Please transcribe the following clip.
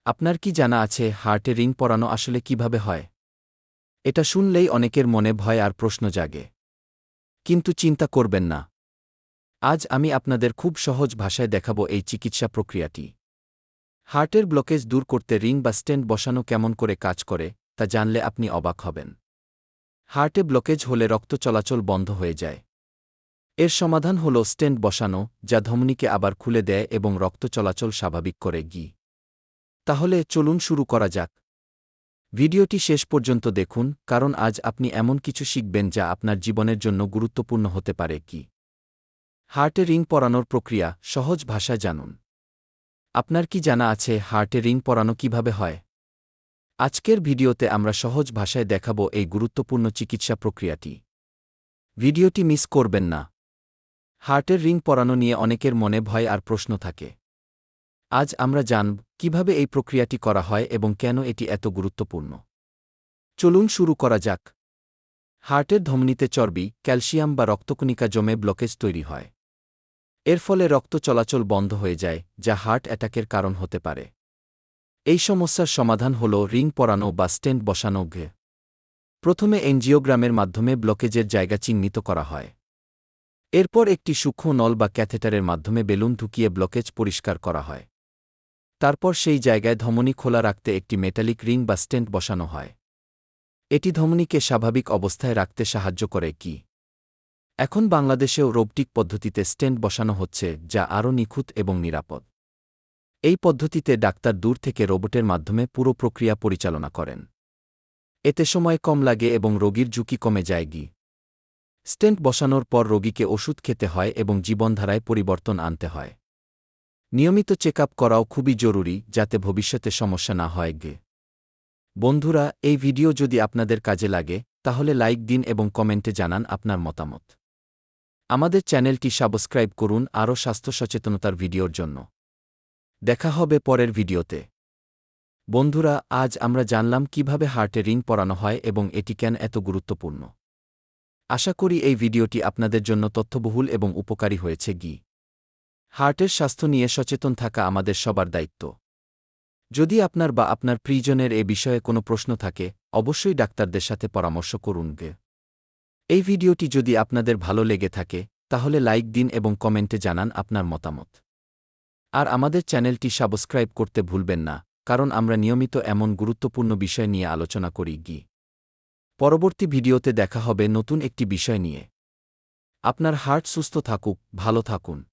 আপনার কি জানা আছে হার্টে রিং পরানো আসলে কিভাবে হয়? এটা শুনলেই অনেকের মনে ভয় আর প্রশ্ন জাগে। কিন্তু চিন্তা করবেন না। আজ আমি আপনাদের খুব সহজ ভাষায় দেখাবো এই চিকিৎসা প্রক্রিয়াটি। হার্টের ব্লকেজ দূর করতে রিং বা স্টেন্ট বসানো কেমন করে কাজ করে তা জানলে আপনি অবাক হবেন। হার্টে ব্লকেজ হলে রক্ত চলাচল বন্ধ হয়ে যায়। এর সমাধান হল স্টেন্ট বসানো, যা ধমনীকে আবার খুলে দেয় এবং রক্ত চলাচল স্বাভাবিক করে। তাহলে চলুন শুরু করা যাক। ভিডিওটি শেষ পর্যন্ত দেখুন, কারণ আজ আপনি এমন কিছু শিখবেন যা আপনার জীবনের জন্য গুরুত্বপূর্ণ হতে পারে। হার্টে রিং পরানোর প্রক্রিয়া সহজ ভাষায় জানুন। আপনার কি জানা আছে হার্টে রিং পরানো কিভাবে হয়? আজকের ভিডিওতে আমরা সহজ ভাষায় দেখাবো এই গুরুত্বপূর্ণ চিকিৎসা প্রক্রিয়াটি। ভিডিওটি মিস করবেন না। হার্টের রিং পরানো নিয়ে অনেকের মনে ভয় আর প্রশ্ন থাকে। আজ আমরা জানব কিভাবে এই প্রক্রিয়াটি করা হয় এবং কেন এটি এত গুরুত্বপূর্ণ। চলুন শুরু করা যাক। হার্টের ধমনীতে চর্বি, ক্যালসিয়াম বা রক্তকণিকা জমে ব্লকেজ তৈরি হয়। এর ফলে রক্ত চলাচল বন্ধ হয়ে যায়, যা হার্ট অ্যাটাকের কারণ হতে পারে। এই সমস্যার সমাধান হল রিং পরানো বা স্টেন্ট বসানো। প্রথমে এনজিওগ্রামের মাধ্যমে ব্লকেজের জায়গা চিহ্নিত করা হয়। এরপর একটি সূক্ষ্ম নল বা ক্যাথেটারের মাধ্যমে বেলুন ঢুকিয়ে ব্লকেজ পরিষ্কার করা হয়। তারপর সেই জায়গায় ধমনী খোলা রাখতে একটি মেটালিক রিং বা স্টেন্ট বসানো হয়। এটি ধমনীকে স্বাভাবিক অবস্থায় রাখতে সাহায্য করে। এখন বাংলাদেশেও রোবটিক পদ্ধতিতে স্টেন্ট বসানো হচ্ছে, যা আরও নিখুঁত এবং নিরাপদ। এই পদ্ধতিতে ডাক্তার দূর থেকে রোবটের মাধ্যমে পুরো প্রক্রিয়া পরিচালনা করেন। এতে সময় কম লাগে এবং রোগীর ঝুঁকি কমে যায়। স্টেন্ট বসানোর পর রোগীকে ওষুধ খেতে হয় এবং জীবনধারায় পরিবর্তন আনতে হয়। নিয়মিত চেকআপ করাও খুবই জরুরি, যাতে ভবিষ্যতে সমস্যা না হয়। বন্ধুরা, এই ভিডিও যদি আপনাদের কাজে লাগে তাহলে লাইক দিন এবং কমেন্টে জানান আপনার মতামত। আমাদের চ্যানেলটি সাবস্ক্রাইব করুন আরও স্বাস্থ্য সচেতনতার ভিডিওর জন্য। দেখা হবে পরের ভিডিওতে। বন্ধুরা, আজ আমরা জানলাম কিভাবে হার্টে রিং পরানো হয় এবং এটি কেন এত গুরুত্বপূর্ণ। আশা করি এই ভিডিওটি আপনাদের জন্য তথ্যবহুল এবং উপকারী হয়েছে। হার্টের স্বাস্থ্য নিয়ে সচেতন থাকা আমাদের সবার দায়িত্ব। যদি আপনার বা আপনার প্রিয়জনের এ বিষয়ে কোনো প্রশ্ন থাকে, অবশ্যই ডাক্তারদের সাথে পরামর্শ করুন। এই ভিডিওটি যদি আপনাদের ভালো লেগে থাকে তাহলে লাইক দিন এবং কমেন্টে জানান আপনার মতামত। আর আমাদের চ্যানেলটি সাবস্ক্রাইব করতে ভুলবেন না, কারণ আমরা নিয়মিত এমন গুরুত্বপূর্ণ বিষয় নিয়ে আলোচনা করি। পরবর্তী ভিডিওতে দেখা হবে নতুন একটি বিষয় নিয়ে। আপনার হার্ট সুস্থ থাকুক, ভালো থাকুন।